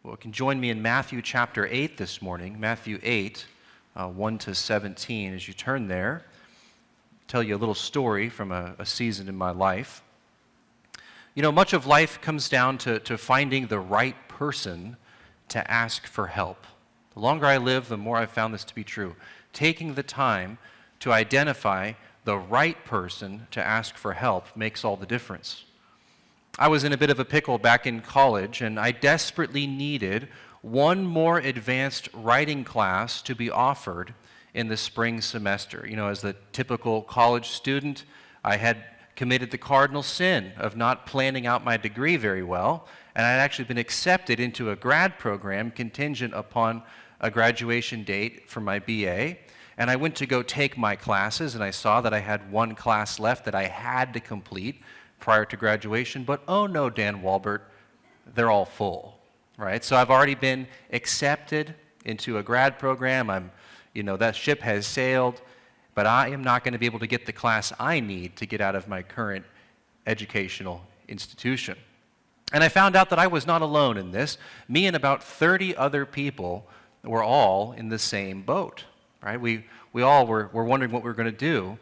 Well, you can join me in Matthew chapter 8 this morning, Matthew 8, 1 to 17. As you turn there, I'll tell you a little story from a season in my life. You know, much of life comes down to finding the right person to ask for help. The longer I live, the more I've found this to be true. Taking the time to identify the right person to ask for help makes all the difference. I was in a bit of a pickle back in college, and I desperately needed one more advanced writing class to be offered in the spring semester. You know, as the typical college student, I had committed the cardinal sin of not planning out my degree very well, and I'd actually been accepted into a grad program contingent upon a graduation date for my BA. And I went to go take my classes, and I saw that I had one class left that I had to complete prior to graduation, but oh no, Dan Walbert, they're all full, right? So I've already been accepted into a grad program. That ship has sailed, but I am not going to be able to get the class I need to get out of my current educational institution. And I found out that I was not alone in this. Me and about 30 other people were all in the same boat, right? We all were wondering what we were going to do.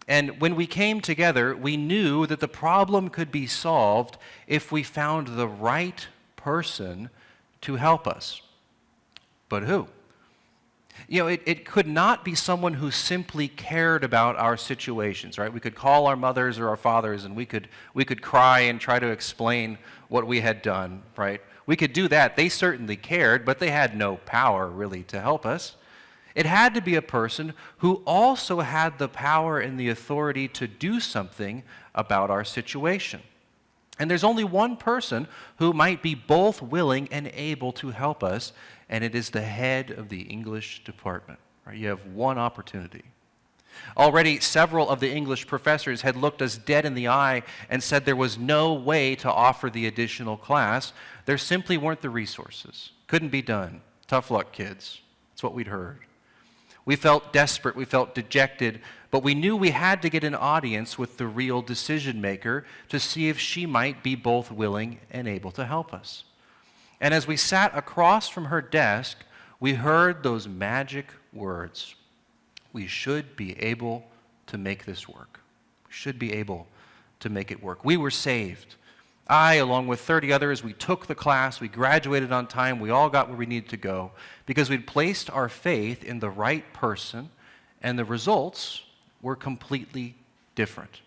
And when we came together, we knew that the problem could be solved if we found the right person to help us. But who? You know, it could not be someone who simply cared about our situations, right? We could call our mothers or our fathers, and we could cry and try to explain what we had done, right? We could do that. They certainly cared, but they had no power really to help us. It had to be a person who also had the power and the authority to do something about our situation. And there's only one person who might be both willing and able to help us, and it is the head of the English department. Right? You have one opportunity. Already, several of the English professors had looked us dead in the eye and said there was no way to offer the additional class. There simply weren't the resources. Couldn't be done. Tough luck, kids. That's what we'd heard. We felt desperate, we felt dejected, but we knew we had to get an audience with the real decision maker to see if she might be both willing and able to help us. And as we sat across from her desk, we heard those magic words: we should be able to make this work. We should be able to make it work. We were saved. I, along with 30 others, we took the class, we graduated on time, we all got where we needed to go because we'd placed our faith in the right person, and the results were completely different.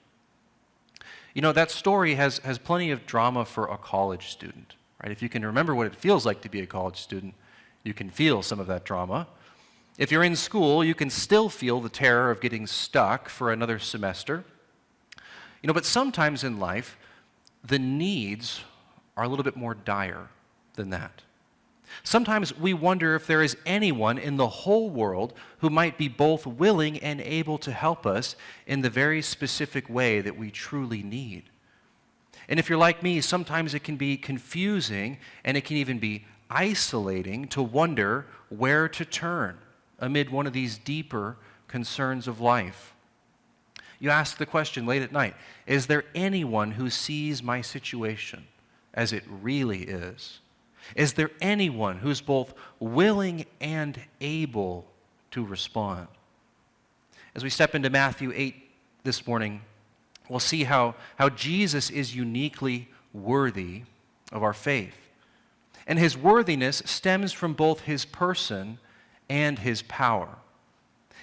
You know, that story has plenty of drama for a college student, right? If you can remember what it feels like to be a college student, you can feel some of that drama. If you're in school, you can still feel the terror of getting stuck for another semester. You know, but sometimes in life, the needs are a little bit more dire than that. Sometimes we wonder if there is anyone in the whole world who might be both willing and able to help us in the very specific way that we truly need. And if you're like me, sometimes it can be confusing and it can even be isolating to wonder where to turn amid one of these deeper concerns of life. You ask the question late at night, is there anyone who sees my situation as it really is? Is there anyone who's both willing and able to respond? As we step into Matthew 8 this morning, we'll see how Jesus is uniquely worthy of our faith. And his worthiness stems from both his person and his power.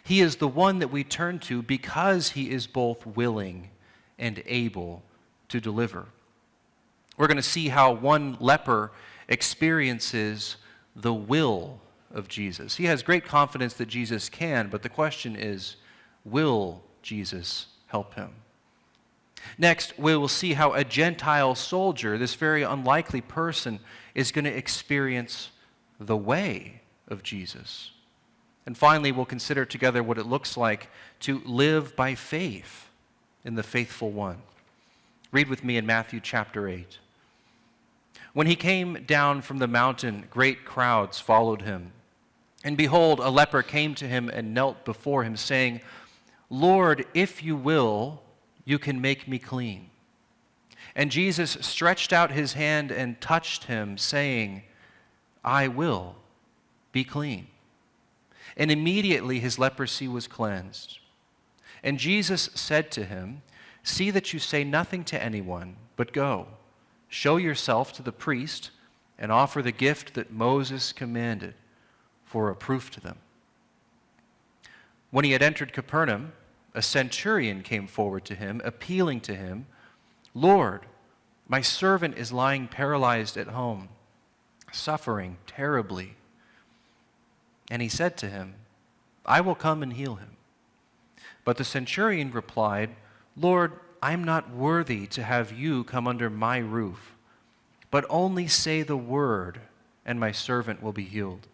He is the one that we turn to because he is both willing and able to deliver. We're going to see how one leper experiences the will of Jesus. He has great confidence that Jesus can, but the question is, will Jesus help him? Next, we will see how a Gentile soldier, this very unlikely person, is going to experience the way of Jesus. And finally, we'll consider together what it looks like to live by faith in the faithful one. Read with me in Matthew chapter 8. When he came down from the mountain, great crowds followed him. And behold, a leper came to him and knelt before him, saying, Lord, if you will, you can make me clean. And Jesus stretched out his hand and touched him, saying, I will be clean." And immediately his leprosy was cleansed. And Jesus said to him, "See that you say nothing to anyone, but go, show yourself to the priest, and offer the gift that Moses commanded for a proof to them." When he had entered Capernaum, a centurion came forward to him, appealing to him, "Lord, my servant is lying paralyzed at home, suffering terribly." And he said to him, "I will come and heal him." But the centurion replied, "Lord, I am not worthy to have you come under my roof, but only say the word, and my servant will be healed.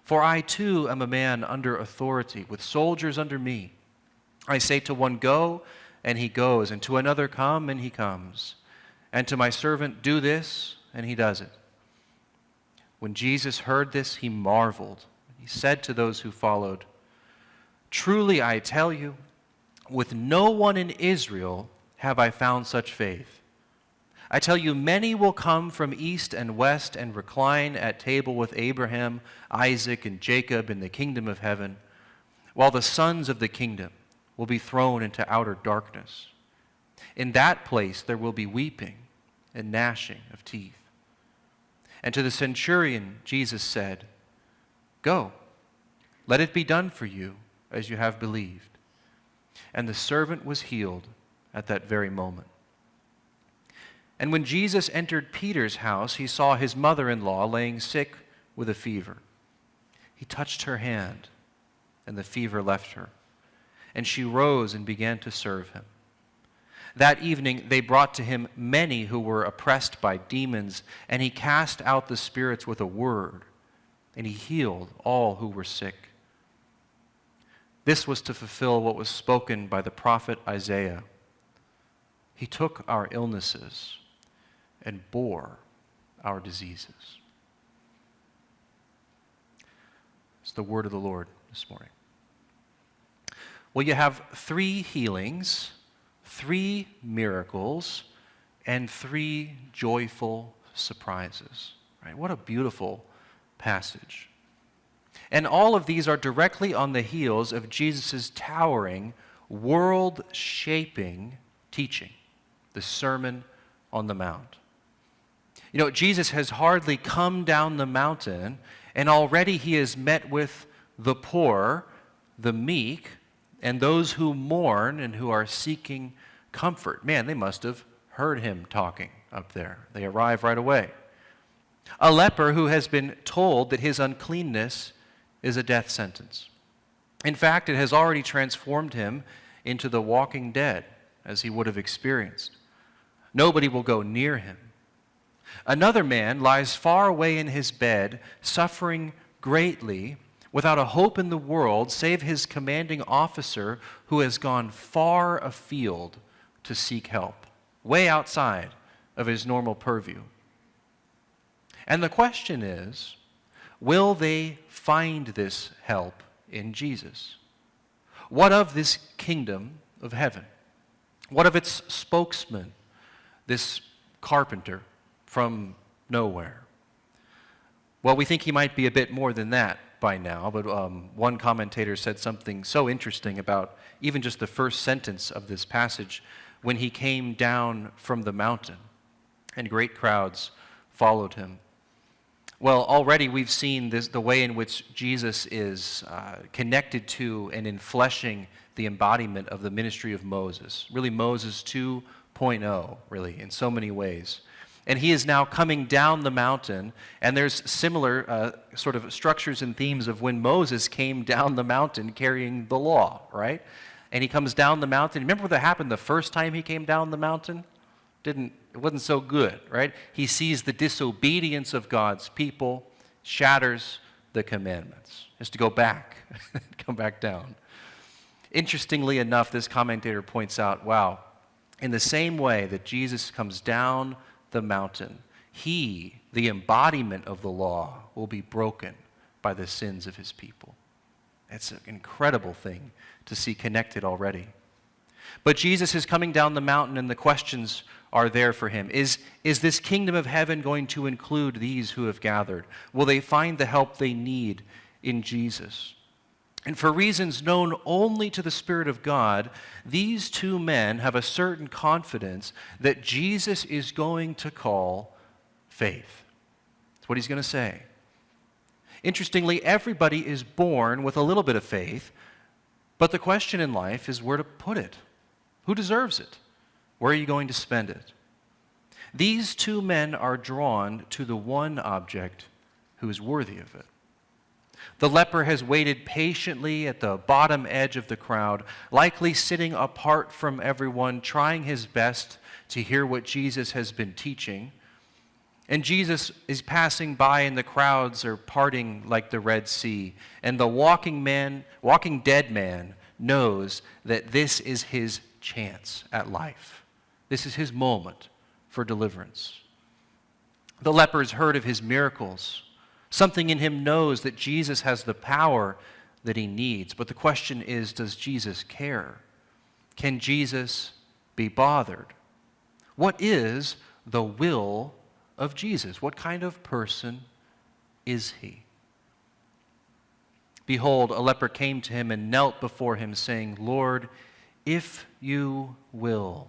For I too am a man under authority, with soldiers under me. I say to one, 'Go,' and he goes, and to another, 'Come,' and he comes. And to my servant, 'Do this,' and he does it." When Jesus heard this, he marveled. He said to those who followed, "Truly I tell you, with no one in Israel have I found such faith. I tell you, many will come from east and west and recline at table with Abraham, Isaac, and Jacob in the kingdom of heaven, while the sons of the kingdom will be thrown into outer darkness. In that place there will be weeping and gnashing of teeth." And to the centurion Jesus said, "Go, let it be done for you as you have believed." And the servant was healed at that very moment. And when Jesus entered Peter's house, he saw his mother-in-law laying sick with a fever. He touched her hand, and the fever left her, and she rose and began to serve him. That evening they brought to him many who were oppressed by demons, and he cast out the spirits with a word, and he healed all who were sick. This was to fulfill what was spoken by the prophet Isaiah. He took our illnesses and bore our diseases. It's the word of the Lord this morning. Well, you have 3 healings, 3 miracles, and 3 joyful surprises. Right? What a beautiful passage. And all of these are directly on the heels of Jesus' towering, world-shaping teaching, the Sermon on the Mount. You know, Jesus has hardly come down the mountain, and already he is met with the poor, the meek, and those who mourn and who are seeking comfort. Man, they must have heard him talking up there. They arrive right away. A leper who has been told that his uncleanness is a death sentence. In fact, it has already transformed him into the walking dead, as he would have experienced. Nobody will go near him. Another man lies far away in his bed, suffering greatly, without a hope in the world save his commanding officer, who has gone far afield to seek help, way outside of his normal purview. And the question is, will they find this help in Jesus? What of this kingdom of heaven? What of its spokesman, this carpenter from nowhere? Well, we think he might be a bit more than that by now, but one commentator said something so interesting about even just the first sentence of this passage, when he came down from the mountain, and great crowds followed him. Well, already we've seen the way in which Jesus is connected to and enfleshing the embodiment of the ministry of Moses, really Moses 2.0, really, in so many ways. And he is now coming down the mountain, and there's similar sort of structures and themes of when Moses came down the mountain carrying the law, right? And he comes down the mountain. Remember what happened the first time he came down the mountain? It wasn't so good, right? He sees the disobedience of God's people, shatters the commandments. Has to go back, come back down. Interestingly enough, this commentator points out, wow, in the same way that Jesus comes down the mountain, he, the embodiment of the law, will be broken by the sins of his people. It's an incredible thing to see connected already. But Jesus is coming down the mountain, and the questions are there for him? Is this kingdom of heaven going to include these who have gathered? Will they find the help they need in Jesus? And for reasons known only to the Spirit of God, these two men have a certain confidence that Jesus is going to call faith. That's what he's going to say. Interestingly, everybody is born with a little bit of faith, but the question in life is where to put it. Who deserves it? Where are you going to spend it? These two men are drawn to the one object who is worthy of it. The leper has waited patiently at the bottom edge of the crowd, likely sitting apart from everyone, trying his best to hear what Jesus has been teaching. And Jesus is passing by, and the crowds are parting like the Red Sea. And the walking dead man knows that this is his chance at life. This is his moment for deliverance. The leper's heard of his miracles. Something in him knows that Jesus has the power that he needs. But the question is, does Jesus care? Can Jesus be bothered? What is the will of Jesus? What kind of person is he? Behold, a leper came to him and knelt before him, saying, Lord, if you will,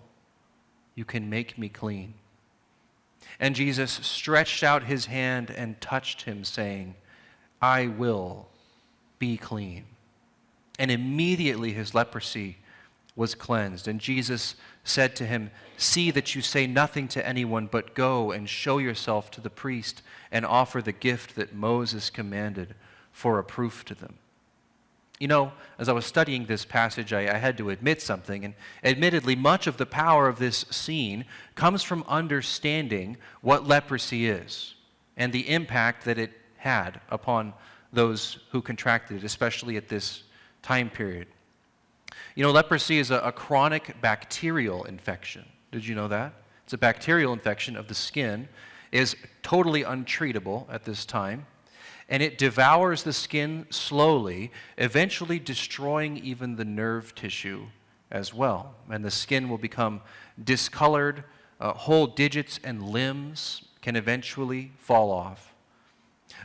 you can make me clean. And Jesus stretched out his hand and touched him, saying, I will be clean. And immediately his leprosy was cleansed. And Jesus said to him, see that you say nothing to anyone, but go and show yourself to the priest and offer the gift that Moses commanded for a proof to them. You know, as I was studying this passage, I had to admit something, and admittedly, much of the power of this scene comes from understanding what leprosy is and the impact that it had upon those who contracted it, especially at this time period. You know, leprosy is a chronic bacterial infection. Did you know that? It's a bacterial infection of the skin. It is totally untreatable at this time. And it devours the skin slowly, eventually destroying even the nerve tissue as well. And the skin will become discolored. Whole digits and limbs can eventually fall off.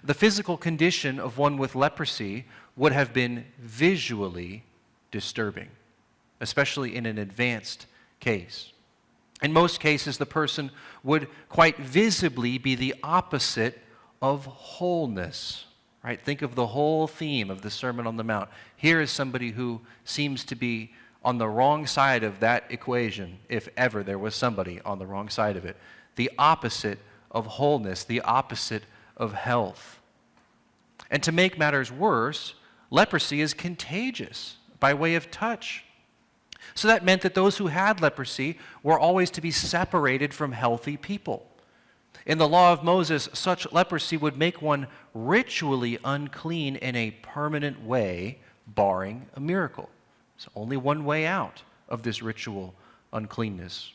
The physical condition of one with leprosy would have been visually disturbing, especially in an advanced case. In most cases, the person would quite visibly be the opposite of wholeness, right? Think of the whole theme of the Sermon on the Mount. Here is somebody who seems to be on the wrong side of that equation, if ever there was somebody on the wrong side of it. The opposite of wholeness, the opposite of health. And to make matters worse, leprosy is contagious by way of touch. So that meant that those who had leprosy were always to be separated from healthy people. In the law of Moses, such leprosy would make one ritually unclean in a permanent way, barring a miracle. There's only one way out of this ritual uncleanness.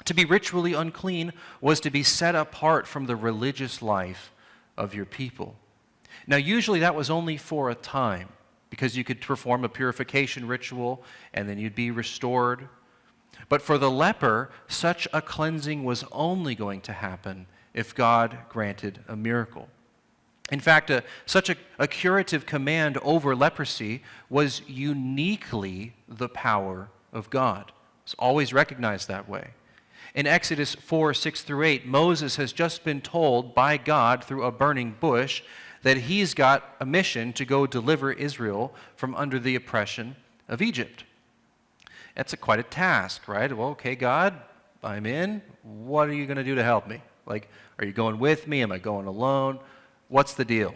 To be ritually unclean was to be set apart from the religious life of your people. Now, usually that was only for a time, because you could perform a purification ritual and then you'd be restored. But for the leper, such a cleansing was only going to happen if God granted a miracle. In fact, such a curative command over leprosy was uniquely the power of God. It's always recognized that way. In Exodus 4:6-8, Moses has just been told by God through a burning bush that he's got a mission to go deliver Israel from under the oppression of Egypt. That's quite a task, right? Well, okay, God, I'm in. What are you going to do to help me? Like, are you going with me? Am I going alone? What's the deal?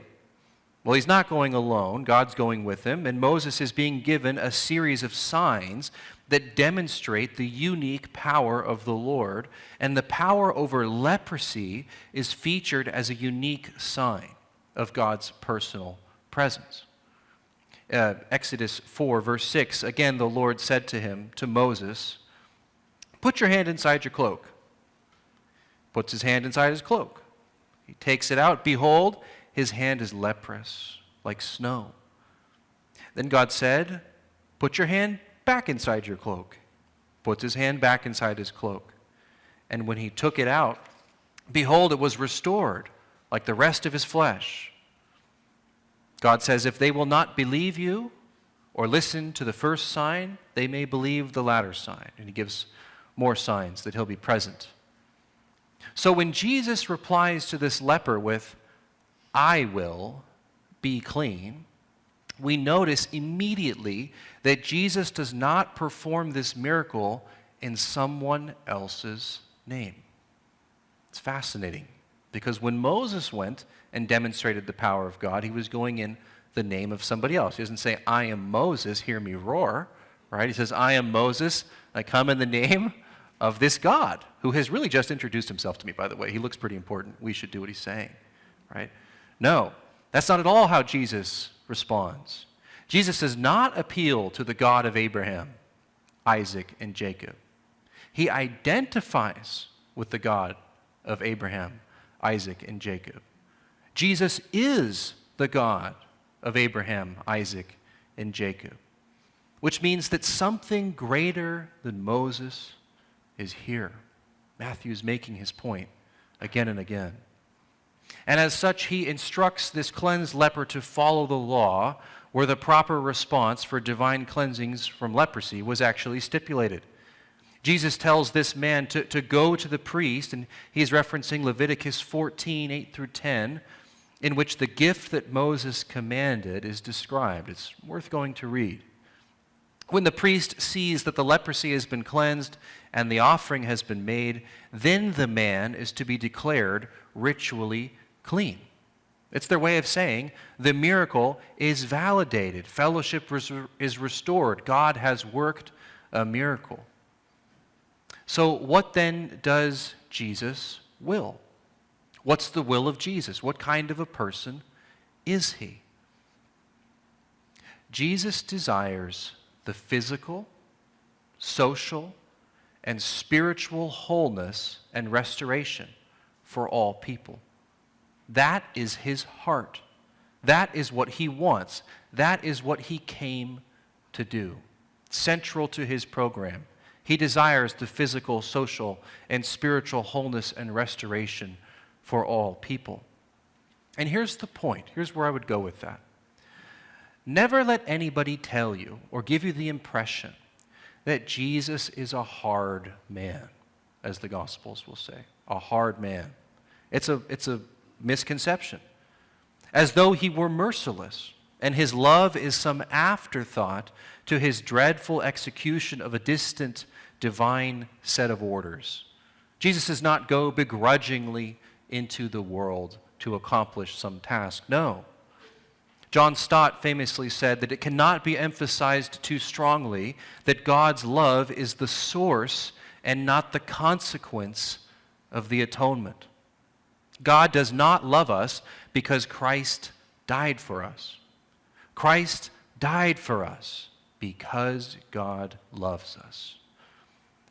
Well, he's not going alone. God's going with him, and Moses is being given a series of signs that demonstrate the unique power of the Lord, and the power over leprosy is featured as a unique sign of God's personal presence. Exodus 4, verse 6, again the Lord said to him, to Moses, put your hand inside your cloak. Puts his hand inside his cloak. He takes it out. Behold, his hand is leprous, like snow. Then God said, put your hand back inside your cloak. Puts his hand back inside his cloak. And when he took it out, behold, it was restored, like the rest of his flesh. God says, if they will not believe you or listen to the first sign, they may believe the latter sign. And he gives more signs that he'll be present. So when Jesus replies to this leper with, I will be clean, we notice immediately that Jesus does not perform this miracle in someone else's name. It's fascinating, because when Moses went and demonstrated the power of God, he was going in the name of somebody else. He doesn't say, I am Moses, hear me roar, right? He says, I am Moses, I come in the name of this God, who has really just introduced himself to me, by the way. He looks pretty important. We should do what he's saying, right? No, that's not at all how Jesus responds. Jesus does not appeal to the God of Abraham, Isaac, and Jacob. He identifies with the God of Abraham, Isaac, and Jacob. Jesus is the God of Abraham, Isaac, and Jacob, which means that something greater than Moses is here. Matthew's making his point again and again. And as such, he instructs this cleansed leper to follow the law, where the proper response for divine cleansings from leprosy was actually stipulated. Jesus tells this man to go to the priest, and he's referencing Leviticus 14, 8 through 10, in which the gift that Moses commanded is described. It's worth going to read. When the priest sees that the leprosy has been cleansed and the offering has been made, then the man is to be declared ritually clean. It's their way of saying the miracle is validated. Fellowship is restored. God has worked a miracle. So what then does Jesus will? What's the will of Jesus? What kind of a person is he? Jesus desires the physical, social, and spiritual wholeness and restoration for all people. That is his heart. That is what he wants. That is what he came to do. Central to his program. He desires the physical, social, and spiritual wholeness and restoration for all people. And here's the point. Here's where I would go with that. Never let anybody tell you or give you the impression that Jesus is a hard man, as the Gospels will say. A hard man. It's a misconception. As though he were merciless, and his love is some afterthought to his dreadful execution of a distant divine set of orders. Jesus does not go begrudgingly into the world to accomplish some task. No. John Stott famously said that it cannot be emphasized too strongly that God's love is the source and not the consequence of the atonement. God does not love us because Christ died for us. Christ died for us because God loves us.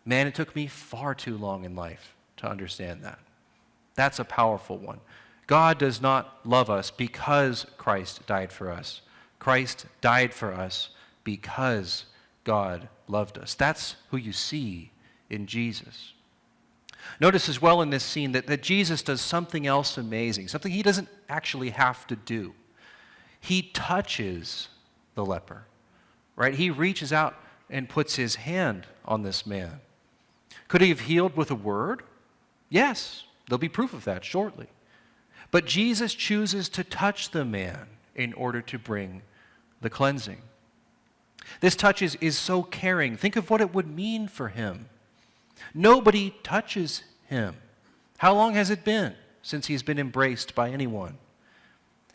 Man, it took me far too long in life to understand that. That's a powerful one. God does not love us because Christ died for us. Christ died for us because God loved us. That's who you see in Jesus. Notice as well in this scene that Jesus does something else amazing, something he doesn't actually have to do. He touches the leper, right? He reaches out and puts his hand on this man. Could he have healed with a word? Yes, there'll be proof of that shortly. But Jesus chooses to touch the man in order to bring the cleansing. This touch is so caring. Think of what it would mean for him. Nobody touches him. How long has it been since he's been embraced by anyone?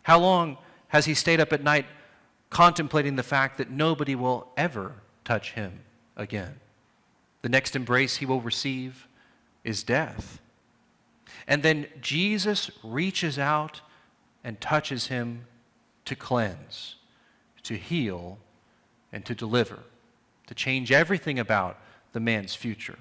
How long has he stayed up at night contemplating the fact that nobody will ever touch him again? The next embrace he will receive is death. And then Jesus reaches out and touches him to cleanse, to heal, and to deliver, to change everything about the man's future.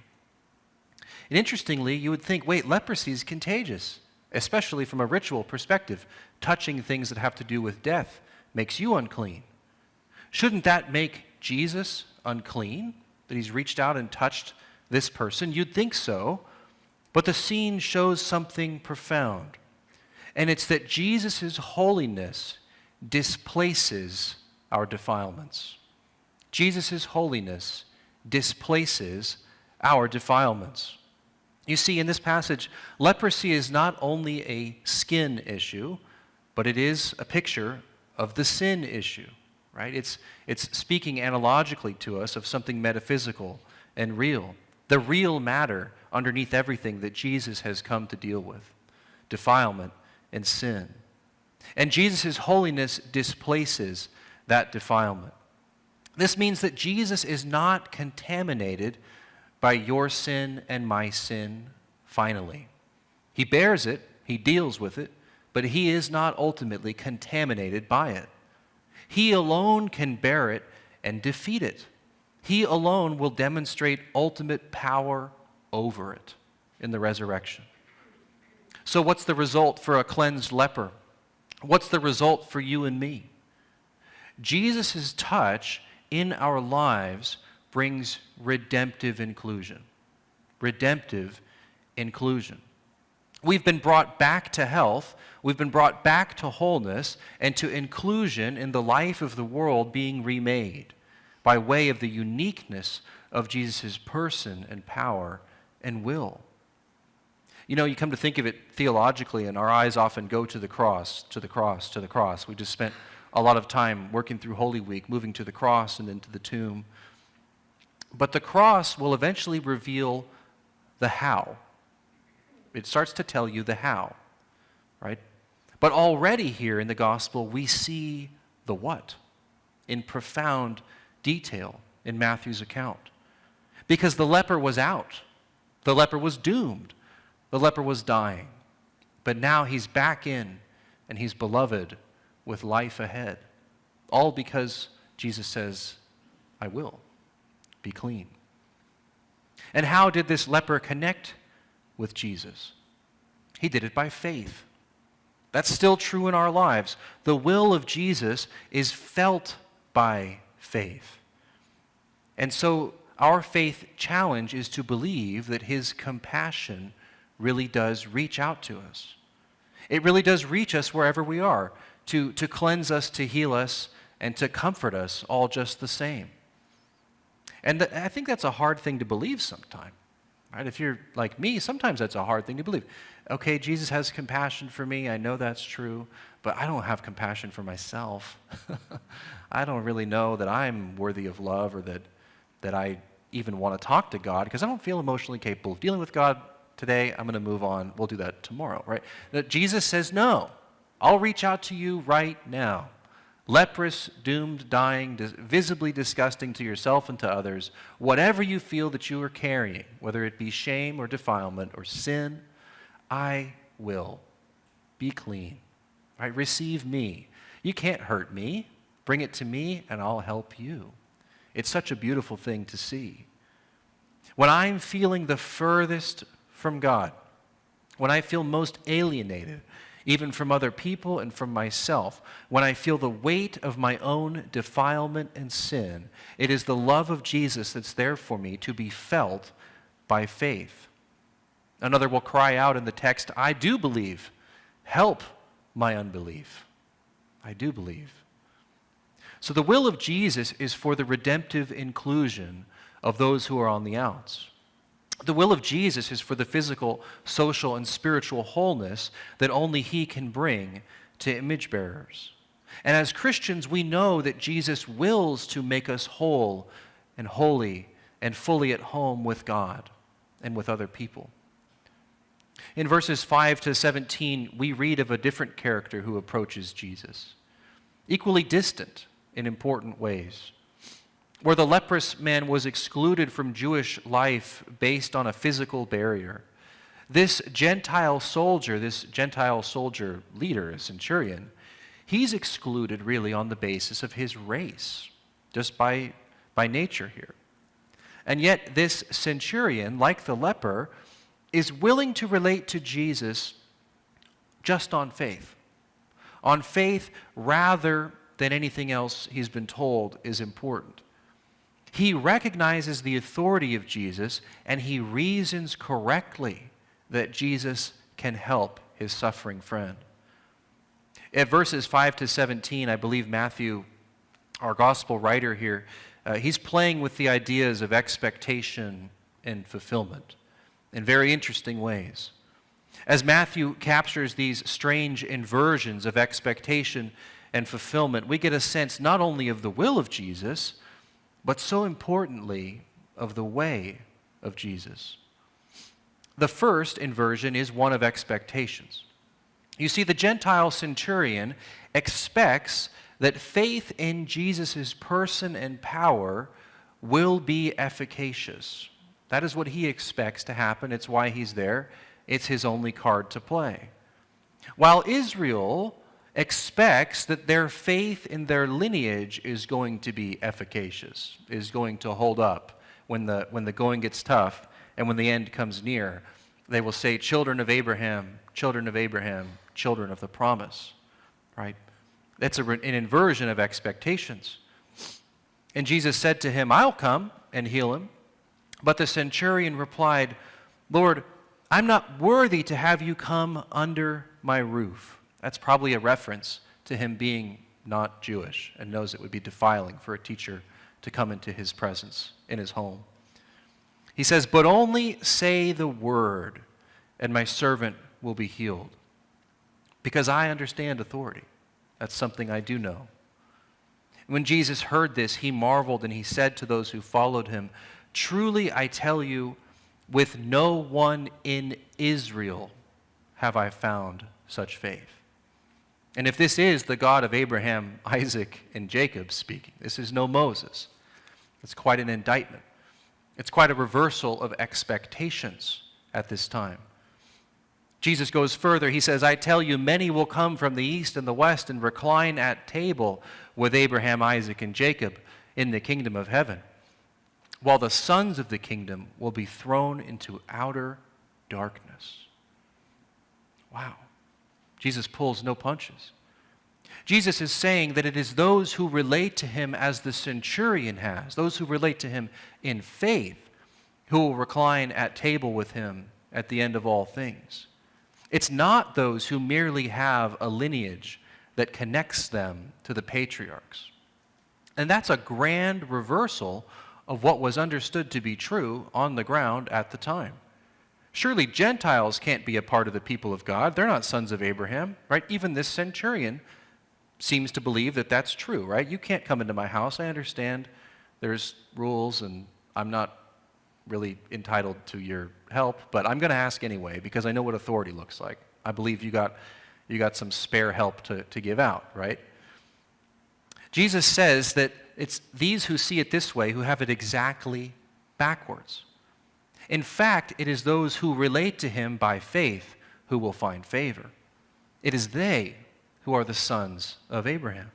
And interestingly, you would think, wait, leprosy is contagious, especially from a ritual perspective. Touching things that have to do with death makes you unclean. Shouldn't that make Jesus unclean, that he's reached out and touched this person? You'd think so. But the scene shows something profound, and it's that Jesus' holiness displaces our defilements. Jesus' holiness displaces our defilements. You see, in this passage, leprosy is not only a skin issue, but it is a picture of the sin issue, right? It's speaking analogically to us of something metaphysical and real, the real matter underneath everything that Jesus has come to deal with, defilement and sin. And Jesus' holiness displaces that defilement. This means that Jesus is not contaminated by your sin and my sin finally. He bears it, he deals with it, but he is not ultimately contaminated by it. He alone can bear it and defeat it. He alone will demonstrate ultimate power over it in the resurrection. So what's the result for a cleansed leper? What's the result for you and me? Jesus' touch in our lives brings redemptive inclusion. Redemptive inclusion. We've been brought back to health, we've been brought back to wholeness, and to inclusion in the life of the world being remade by way of the uniqueness of Jesus' person and power and will. You know, you come to think of it theologically, and our eyes often go to the cross, to the cross, to the cross. We just spent a lot of time working through Holy Week, moving to the cross and then to the tomb. But the cross will eventually reveal the how. It starts to tell you the how, right? But already here in the gospel, we see the what in profound detail in Matthew's account. Because the leper was out. The leper was doomed. The leper was dying. But now he's back in, and he's beloved with life ahead. All because Jesus says, I will. Be clean. And how did this leper connect with Jesus? He did it by faith. That's still true in our lives. The will of Jesus is felt by faith. And so our faith challenge is to believe that his compassion really does reach out to us. It really does reach us wherever we are, to cleanse us, to heal us, and to comfort us all just the same. And I think that's a hard thing to believe sometimes, right? If you're like me, sometimes that's a hard thing to believe. Okay, Jesus has compassion for me. I know that's true, but I don't have compassion for myself. I don't really know that I'm worthy of love or that I even want to talk to God because I don't feel emotionally capable of dealing with God today. I'm going to move on. We'll do that tomorrow, right? That Jesus says, no, I'll reach out to you right now. Leprous, doomed, dying, visibly disgusting to yourself and to others, whatever you feel that you are carrying, whether it be shame or defilement or sin, I will. Be clean. Right? Receive me. You can't hurt me. Bring it to me and I'll help you. It's such a beautiful thing to see. When I'm feeling the furthest from God, when I feel most alienated, even from other people and from myself, when I feel the weight of my own defilement and sin, it is the love of Jesus that's there for me to be felt by faith. Another will cry out in the text, I do believe. Help my unbelief. I do believe. So the will of Jesus is for the redemptive inclusion of those who are on the outs. The will of Jesus is for the physical, social, and spiritual wholeness that only he can bring to image bearers. And as Christians, we know that Jesus wills to make us whole and holy and fully at home with God and with other people. In verses 5 to 17, we read of a different character who approaches Jesus, equally distant in important ways. Where the leprous man was excluded from Jewish life based on a physical barrier, this Gentile soldier leader, a centurion, he's excluded really on the basis of his race, just by nature here. And yet this centurion, like the leper, is willing to relate to Jesus just on faith rather than anything else he's been told is important. He recognizes the authority of Jesus, and he reasons correctly that Jesus can help his suffering friend. At verses 5 to 17, I believe Matthew, our gospel writer here, he's playing with the ideas of expectation and fulfillment in very interesting ways. As Matthew captures these strange inversions of expectation and fulfillment, we get a sense not only of the will of Jesus, but so importantly, of the way of Jesus. The first inversion is one of expectations. You see, the Gentile centurion expects that faith in Jesus' person and power will be efficacious. That is what he expects to happen. It's why he's there. It's his only card to play. While Israel expects that their faith in their lineage is going to be efficacious, is going to hold up when the going gets tough and when the end comes near. They will say, children of Abraham, children of Abraham, children of the promise. Right? That's an inversion of expectations. And Jesus said to him, I'll come and heal him. But the centurion replied, Lord, I'm not worthy to have you come under my roof. That's probably a reference to him being not Jewish and knows it would be defiling for a teacher to come into his presence in his home. He says, but only say the word, and my servant will be healed. Because I understand authority. That's something I do know. When Jesus heard this, he marveled, and he said to those who followed him, truly I tell you, with no one in Israel have I found such faith. And if this is the God of Abraham, Isaac, and Jacob speaking, this is no Moses. It's quite an indictment. It's quite a reversal of expectations at this time. Jesus goes further. He says, I tell you, many will come from the east and the west and recline at table with Abraham, Isaac, and Jacob in the kingdom of heaven, while the sons of the kingdom will be thrown into outer darkness. Wow. Jesus pulls no punches. Jesus is saying that it is those who relate to him as the centurion has, those who relate to him in faith, who will recline at table with him at the end of all things. It's not those who merely have a lineage that connects them to the patriarchs. And that's a grand reversal of what was understood to be true on the ground at the time. Surely Gentiles can't be a part of the people of God. They're not sons of Abraham, right? Even this centurion seems to believe that that's true, right? You can't come into my house. I understand there's rules and I'm not really entitled to your help, but I'm going to ask anyway because I know what authority looks like. I believe you got some spare help to give out, right? Jesus says that it's these who see it this way who have it exactly backwards. In fact, it is those who relate to him by faith who will find favor. It is they who are the sons of Abraham.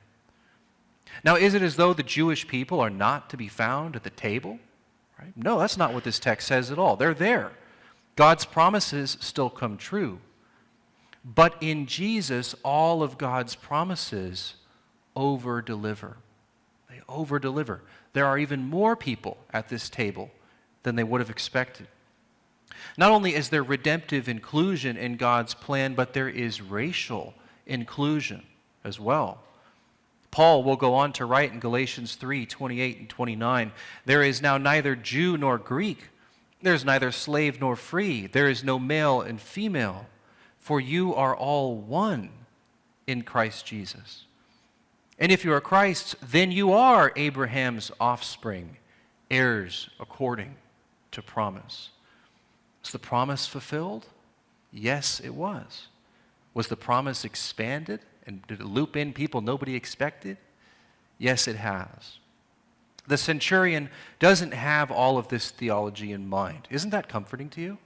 Now, is it as though the Jewish people are not to be found at the table? Right? No, that's not what this text says at all. They're there. God's promises still come true. But in Jesus, all of God's promises over-deliver. They over-deliver. There are even more people at this table than they would have expected. Not only is there redemptive inclusion in God's plan, but there is racial inclusion as well. Paul will go on to write in Galatians 3:28 and 29, there is now neither Jew nor Greek, there is neither slave nor free, there is no male and female, for you are all one in Christ Jesus. And if you are Christ's, then you are Abraham's offspring, heirs according to promise. Was the promise fulfilled? Yes, it was. Was the promise expanded? And did it loop in people nobody expected? Yes, it has. The centurion doesn't have all of this theology in mind. Isn't that comforting to you?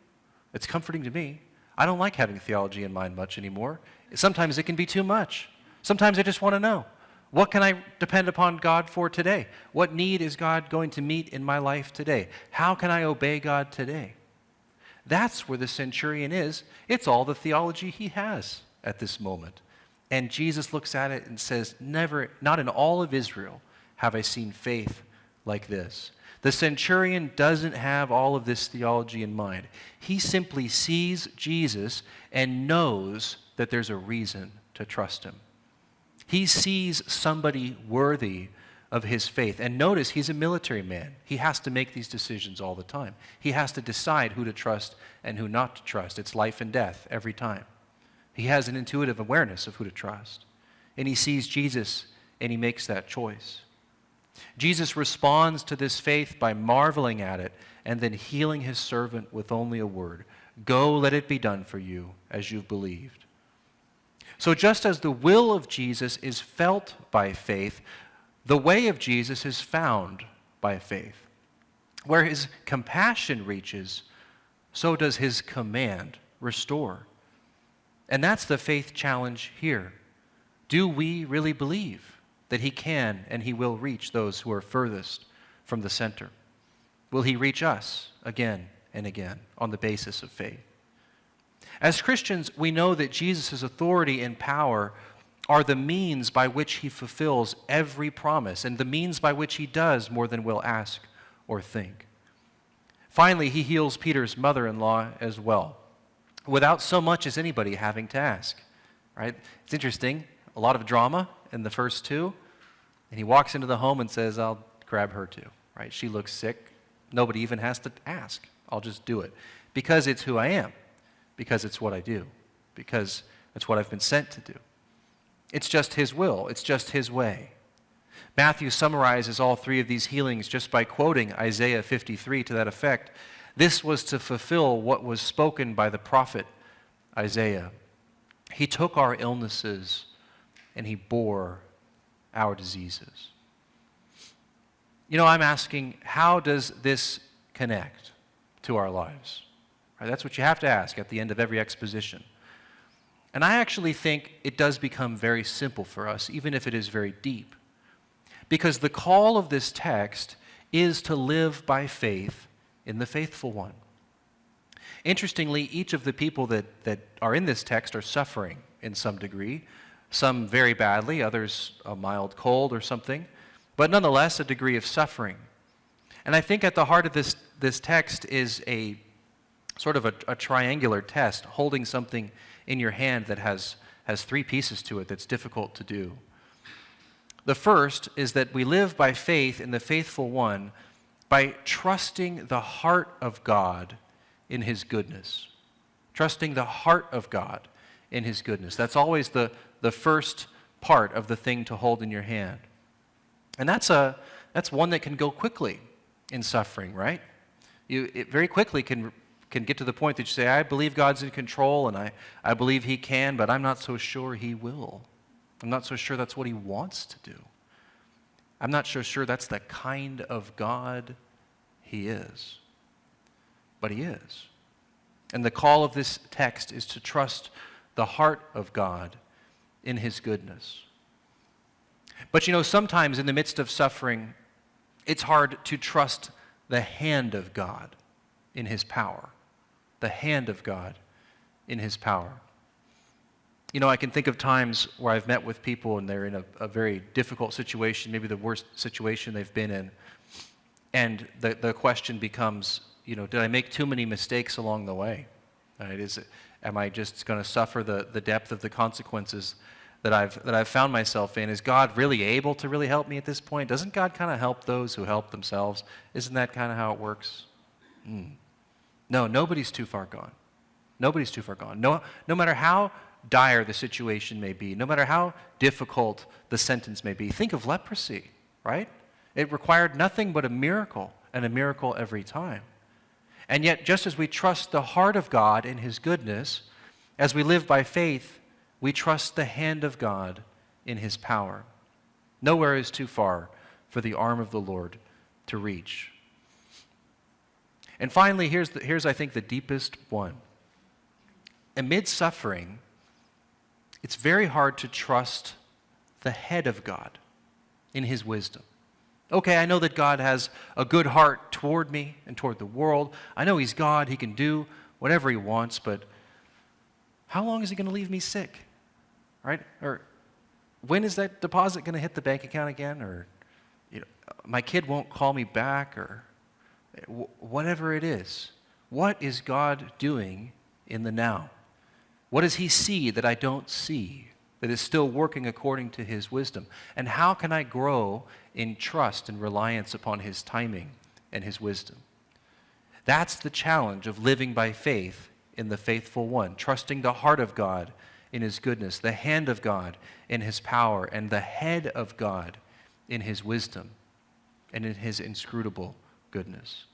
It's comforting to me. I don't like having theology in mind much anymore. Sometimes it can be too much. Sometimes I just want to know, what can I depend upon God for today? What need is God going to meet in my life today? How can I obey God today? That's where the centurion is. It's all the theology he has at this moment. And Jesus looks at it and says, never, not in all of Israel have I seen faith like this. The centurion doesn't have all of this theology in mind. He simply sees Jesus and knows that there's a reason to trust him. He sees somebody worthy of his faith. And notice, he's a military man. He has to make these decisions all the time. He has to decide who to trust and who not to trust. It's life and death every time. He has an intuitive awareness of who to trust. And he sees Jesus and he makes that choice. Jesus responds to this faith by marveling at it and then healing his servant with only a word. Go, let it be done for you as you've believed. So just as the will of Jesus is felt by faith, the way of Jesus is found by faith. Where his compassion reaches, so does his command restore. And that's the faith challenge here. Do we really believe that he can and he will reach those who are furthest from the center? Will he reach us again and again on the basis of faith? As Christians, we know that Jesus' authority and power are the means by which he fulfills every promise and the means by which he does more than we'll ask or think. Finally, he heals Peter's mother-in-law as well, without so much as anybody having to ask. Right? It's interesting, a lot of drama in the first two, and he walks into the home and says, I'll grab her too. Right? She looks sick. Nobody even has to ask. I'll just do it. Because it's who I am. Because it's what I do. Because it's what I've been sent to do. It's just his will. It's just his way. Matthew summarizes all three of these healings just by quoting Isaiah 53 to that effect. This was to fulfill what was spoken by the prophet Isaiah. He took our illnesses and he bore our diseases. You know, I'm asking, how does this connect to our lives? Right, that's what you have to ask at the end of every exposition. And I actually think it does become very simple for us, even if it is very deep. Because the call of this text is to live by faith in the faithful one. Interestingly, each of the people that are in this text are suffering in some degree, some very badly, others a mild cold or something, but nonetheless a degree of suffering. And I think at the heart of this text is a sort of a triangular test, holding something in your hand that has three pieces to it that's difficult to do. The first is that we live by faith in the faithful one by trusting the heart of God in his goodness. Trusting the heart of God in his goodness. That's always the first part of the thing to hold in your hand. And that's one that can go quickly in suffering, right? It very quickly can get to the point that you say, I believe God's in control and I believe he can, but I'm not so sure he will. I'm not so sure that's what he wants to do. I'm not so sure that's the kind of God he is. But he is. And the call of this text is to trust the heart of God in his goodness. But you know, sometimes in the midst of suffering, it's hard to trust the hand of God in his power. The hand of God in his power. You know, I can think of times where I've met with people and they're in a very difficult situation, maybe the worst situation they've been in. And the question becomes, you know, did I make too many mistakes along the way? Right? Am I just going to suffer the depth of the consequences that I've found myself in? Is God really able to really help me at this point? Doesn't God kind of help those who help themselves? Isn't that kind of how it works? No, nobody's too far gone. Nobody's too far gone. No matter how dire the situation may be, no matter how difficult the sentence may be. Think of leprosy, right? It required nothing but a miracle, and a miracle every time. And yet, just as we trust the heart of God in his goodness, as we live by faith, we trust the hand of God in his power. Nowhere is too far for the arm of the Lord to reach. And finally, here's I think, the deepest one. Amid suffering, it's very hard to trust the head of God in his wisdom. Okay, I know that God has a good heart toward me and toward the world. I know he's God. He can do whatever he wants, but how long is he going to leave me sick? Right? Or when is that deposit going to hit the bank account again? Or, you know, my kid won't call me back, or whatever it is. What is God doing in the now? What does he see that I don't see, that is still working according to his wisdom? And how can I grow in trust and reliance upon his timing and his wisdom? That's the challenge of living by faith in the faithful one, trusting the heart of God in his goodness, the hand of God in his power, and the head of God in his wisdom and in his inscrutable goodness.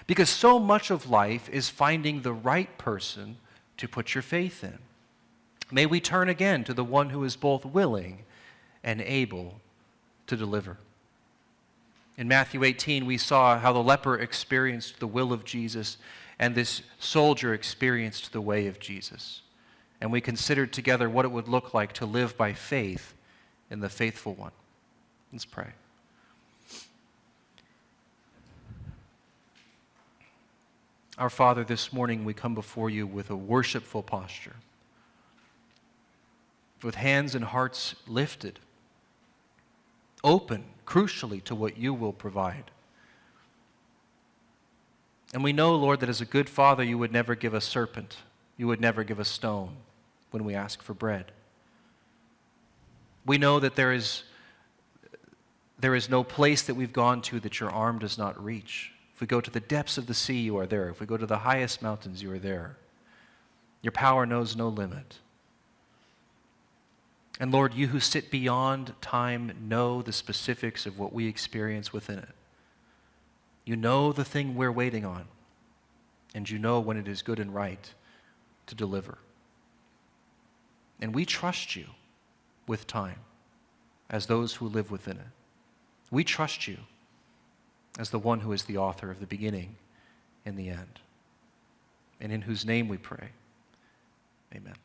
Because so much of life is finding the right person to put your faith in. May we turn again to the one who is both willing and able to deliver. In Matthew 18, we saw how the leper experienced the will of Jesus and this soldier experienced the way of Jesus. And we considered together what it would look like to live by faith in the faithful one. Let's pray. Our Father, this morning we come before you with a worshipful posture, with hands and hearts lifted, open, crucially, to what you will provide. And we know, Lord, that as a good Father, you would never give a serpent, you would never give a stone when we ask for bread. We know that there is no place that we've gone to that your arm does not reach. If we go to the depths of the sea, you are there. If we go to the highest mountains, you are there. Your power knows no limit. And Lord, you who sit beyond time know the specifics of what we experience within it. You know the thing we're waiting on, and you know when it is good and right to deliver. And we trust you with time as those who live within it. We trust you as the one who is the author of the beginning and the end, and in whose name we pray. Amen.